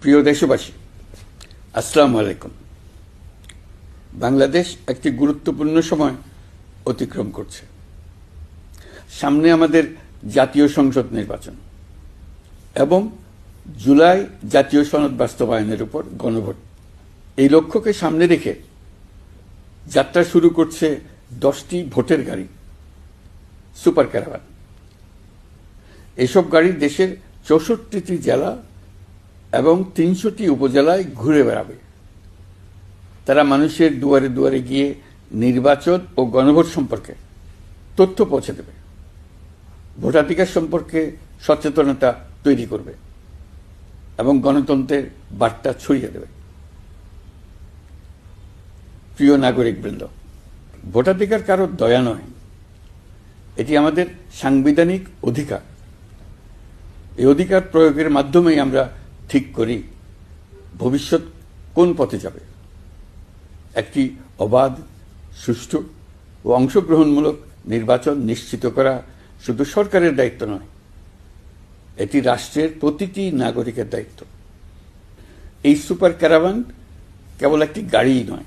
প্রিয় দেশবাসী, আসসালামু আলাইকুম। বাংলাদেশ একটি গুরুত্বপূর্ণ সময় অতিক্রম করছে। সামনে আমাদের জাতীয় সংসদ নির্বাচন এবং জুলাই জাতীয় সনদ বাস্তবায়নের উপর গণভোট। এই লক্ষ্যকে সামনে রেখে যাত্রা শুরু করছে 10টি ভোটের গাড়ি, সুপার ক্যারাভান। এসব গাড়ি দেশের 64টি জেলা এবং 300টি উপজেলায় ঘুরে বেড়াবে। তারা মানুষের দুয়ারে দুয়ারে গিয়ে নির্বাচন ও গণভোট সম্পর্কে তথ্য পৌঁছে দেবে, ভোটাধিকার সম্পর্কে সচেতনতা তৈরি করবে এবং গণতন্ত্রের বার্তা ছড়িয়ে দেবে। প্রিয় নাগরিকবৃন্দ, ভোটাধিকার কারো দয়া নয়, এটি আমাদের সাংবিধানিক অধিকার। এই অধিকার প্রয়োগের মাধ্যমেই আমরা ঠিক করি ভবিষ্যৎ কোন পথে যাবে। একটি অবাধ, সুষ্ঠু ও অংশগ্রহণমূলক নির্বাচন নিশ্চিত করা শুধু সরকারের দায়িত্ব নয়, এটি রাষ্ট্রের প্রতিটি নাগরিকের দায়িত্ব। এই সুপার ক্যারাভান কেবল একটি গাড়িই নয়,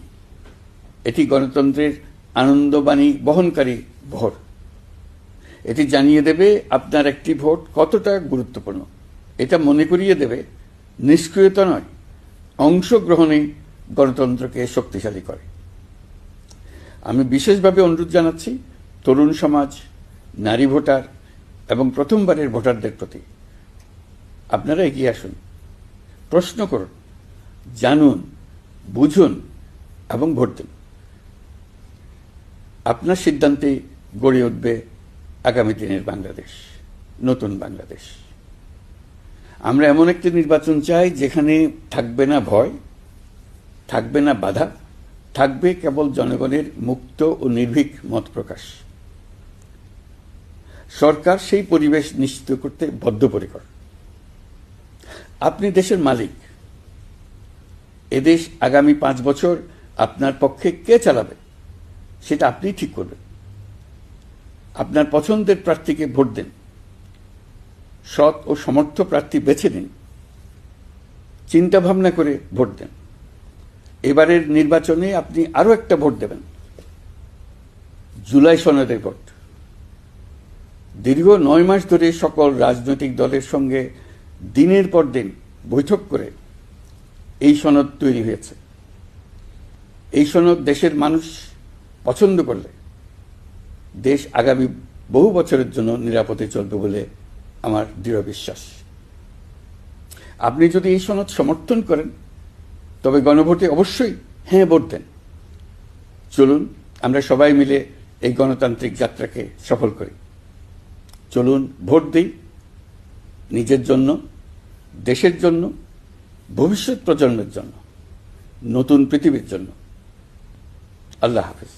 এটি গণতন্ত্রের আনন্দবাণী বহনকারী ভোট। এটি জানিয়ে দেবে আপনার একটি ভোট কতটা গুরুত্বপূর্ণ। এটা মনে করিয়ে দেবে নিষ্ক্রিয়তা নয়, অংশগ্রহণেই গণতন্ত্রকে শক্তিশালী করে। আমি বিশেষভাবে অনুরোধ জানাচ্ছি তরুণ সমাজ, নারী ভোটার এবং প্রথমবারের ভোটারদের প্রতি, আপনারা এগিয়ে আসুন, প্রশ্ন করুন, জানুন, বুঝুন এবং ভোট দিন। আপনার সিদ্ধান্তে গড়ে উঠবে আগামী দিনের বাংলাদেশ, নতুন বাংলাদেশ। আমরা এমন একটি নির্বাচন চাই যেখানে থাকবে না ভয়, থাকবে না বাধা, থাকবে কেবল জনগণের মুক্ত ও নির্ভীক মত প্রকাশ। সরকার সেই পরিবেশ নিশ্চিত করতে বদ্ধপরিকর। আপনি দেশের মালিক। এদেশ আগামী 5 বছর আপনার পক্ষে কে চালাবে সেটা আপনিই ঠিক করবেন। আপনার পছন্দের প্রার্থীকে ভোট দেন, সৎ ও সমর্থ প্রার্থী বেছে নিন, চিন্তা ভাবনা করে ভোট দেন। এবারের নির্বাচনে আপনি আরো একটা ভোট দেবেন, জুলাই সনদের ভোট। দীর্ঘ 9 মাস ধরে সকল রাজনৈতিক দলের সঙ্গে দিনের পর দিন বৈঠক করে এই সনদ তৈরি হয়েছে। এই সনদ দেশের মানুষ পছন্দ করলে দেশ আগামী বহু বছরের জন্য নিরাপদে চলবে বলে আমার দৃঢ় বিশ্বাস। আপনি যদি এই সনদ সমর্থন করেন তবে গণভোটে অবশ্যই হ্যাঁ ভোট দেন। চলুন আমরা সবাই মিলে এই গণতান্ত্রিক যাত্রাকে সফল করি। চলুন ভোট দিই, নিজের জন্য, দেশের জন্য, ভবিষ্যৎ প্রজন্মের জন্য, নতুন পৃথিবীর জন্য। আল্লাহ হাফেজ।